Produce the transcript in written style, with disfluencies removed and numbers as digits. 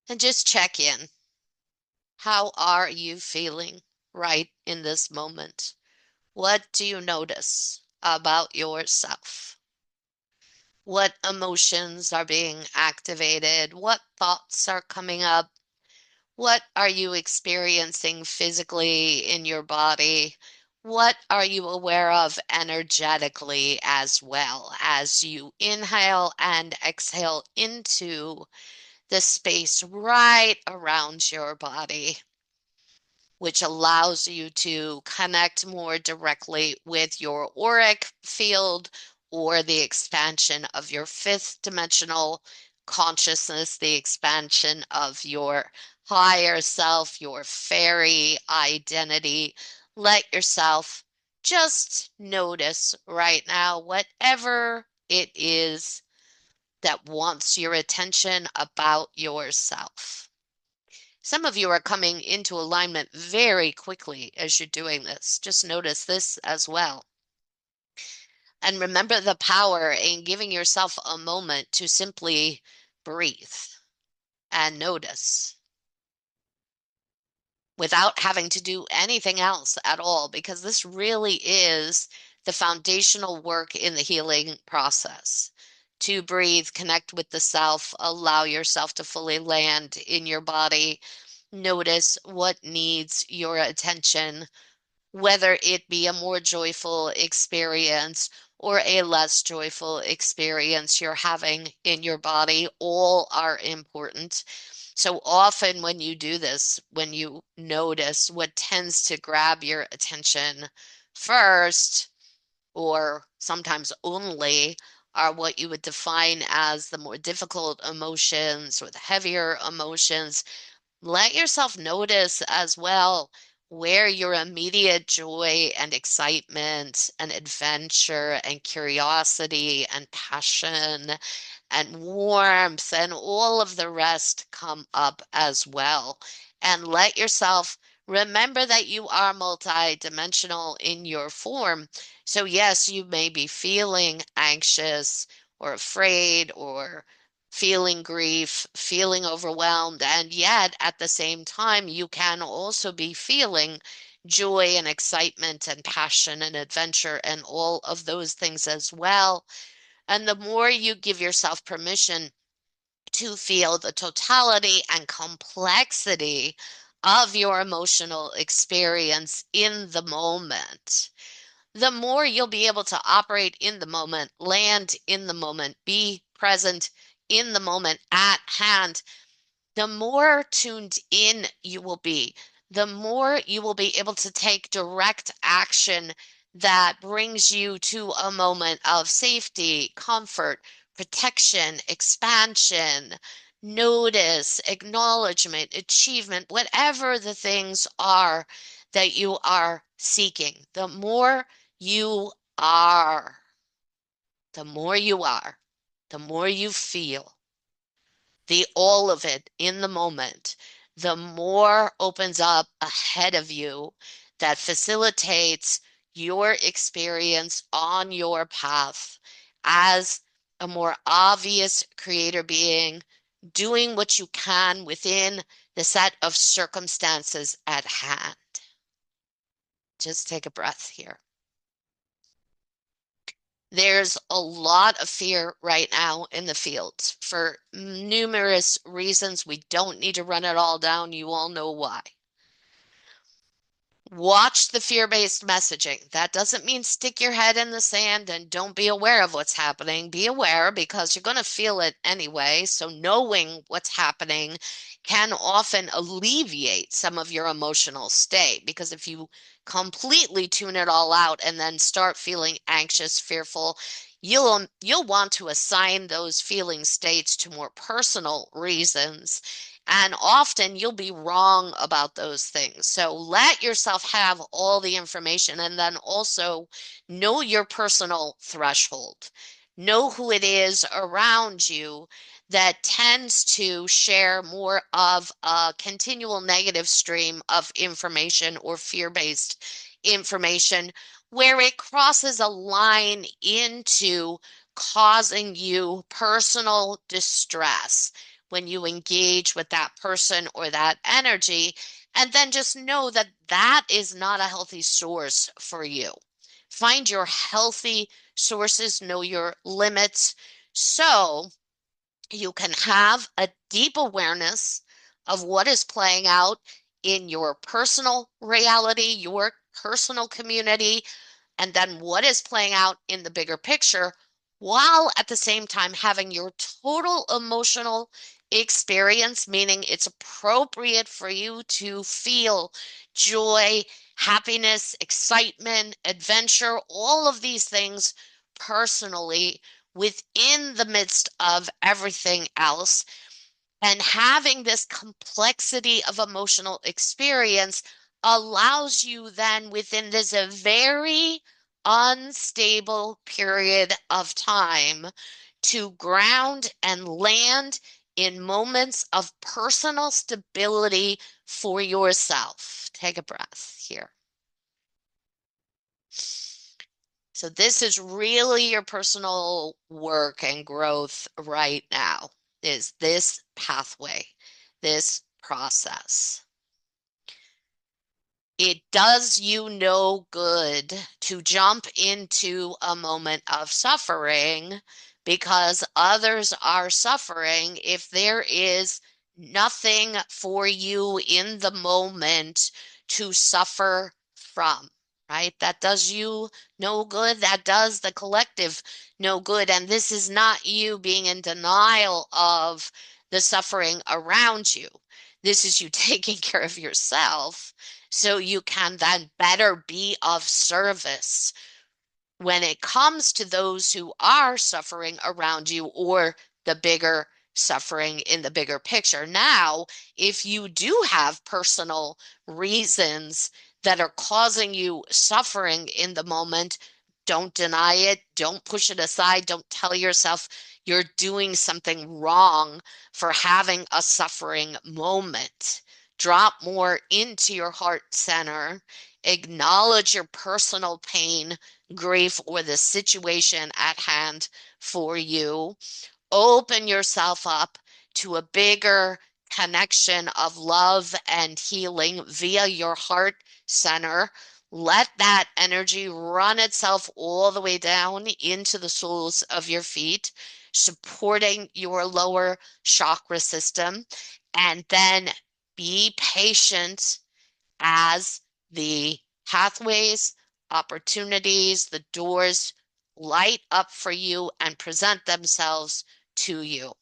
And just check in. How are you feeling right in this moment? What do you notice about yourself? What emotions are being activated? What thoughts are coming up? What are you experiencing physically in your body? What are you aware of energetically as well as you inhale and exhale into the space right around your body, which allows you to connect more directly with your auric field or the expansion of your fifth dimensional consciousness, the expansion of your higher self, your fairy identity. Let yourself just notice right now whatever it is that wants your attention about yourself. Some of you are coming into alignment very quickly as you're doing this. Just notice this as well. And remember the power in giving yourself a moment to simply breathe and notice without having to do anything else at all, because this really is the foundational work in the healing process. To breathe, connect with the self, allow yourself to fully land in your body. Notice what needs your attention, whether it be a more joyful experience or a less joyful experience you're having in your body. All are important. So often when you do this, when you notice what tends to grab your attention first, or sometimes only, are what you would define as the more difficult emotions or the heavier emotions. Let yourself notice as well where your immediate joy and excitement and adventure and curiosity and passion and warmth and all of the rest come up as well. And let yourself remember that you are multidimensional in your form. So yes, you may be feeling anxious or afraid or feeling grief, feeling overwhelmed, and yet at the same time, you can also be feeling joy and excitement and passion and adventure and all of those things as well. And the more you give yourself permission to feel the totality and complexity of your emotional experience in the moment, the more you'll be able to operate in the moment, land in the moment, be present in the moment at hand. The more tuned in you will be, the more you will be able to take direct action that brings you to a moment of safety, comfort, protection, expansion, notice, acknowledgement, achievement, whatever the things are that you are seeking. You are, the more you are, the more you feel the all of it in the moment, the more opens up ahead of you that facilitates your experience on your path as a more obvious creator being, doing what you can within the set of circumstances at hand. Just take a breath here. There's a lot of fear right now in the fields for numerous reasons. We don't need to run it all down. You all know why. Watch the fear-based messaging. That doesn't mean stick your head in the sand and don't be aware of what's happening. Be aware because you're going to feel it anyway. So knowing what's happening can often alleviate some of your emotional state, because if you completely tune it all out and then start feeling anxious, fearful, you'll want to assign those feeling states to more personal reasons, and often you'll be wrong about those things. So let yourself have all the information and then also know your personal threshold. Know who it is around you that tends to share more of a continual negative stream of information or fear-based information, where it crosses a line into causing you personal distress, when you engage with that person or that energy. And then just know that that is not a healthy source for you. Find your healthy sources, know your limits, so you can have a deep awareness of what is playing out in your personal reality, your personal community, and then what is playing out in the bigger picture, while at the same time having your total emotional experience, meaning it's appropriate for you to feel joy, happiness, excitement, adventure, all of these things personally within the midst of everything else. And having this complexity of emotional experience allows you then within this a very unstable period of time to ground and land in moments of personal stability for yourself. Take a breath here. So this is really your personal work and growth right now, is this pathway, this process. It does you no good to jump into a moment of suffering because others are suffering if there is nothing for you in the moment to suffer from, right? That does you no good. That does the collective no good. And this is not you being in denial of the suffering around you. This is you taking care of yourself so you can then better be of service when it comes to those who are suffering around you or the bigger suffering in the bigger picture. Now, if you do have personal reasons that are causing you suffering in the moment, don't deny it. Don't push it aside. Don't tell yourself you're doing something wrong for having a suffering moment. Drop more into your heart center. Acknowledge your personal pain, grief, or the situation at hand for you. Open yourself up to a bigger connection of love and healing via your heart center. Let that energy run itself all the way down into the soles of your feet, supporting your lower chakra system. And then be patient as the pathways, opportunities, the doors light up for you and present themselves to you.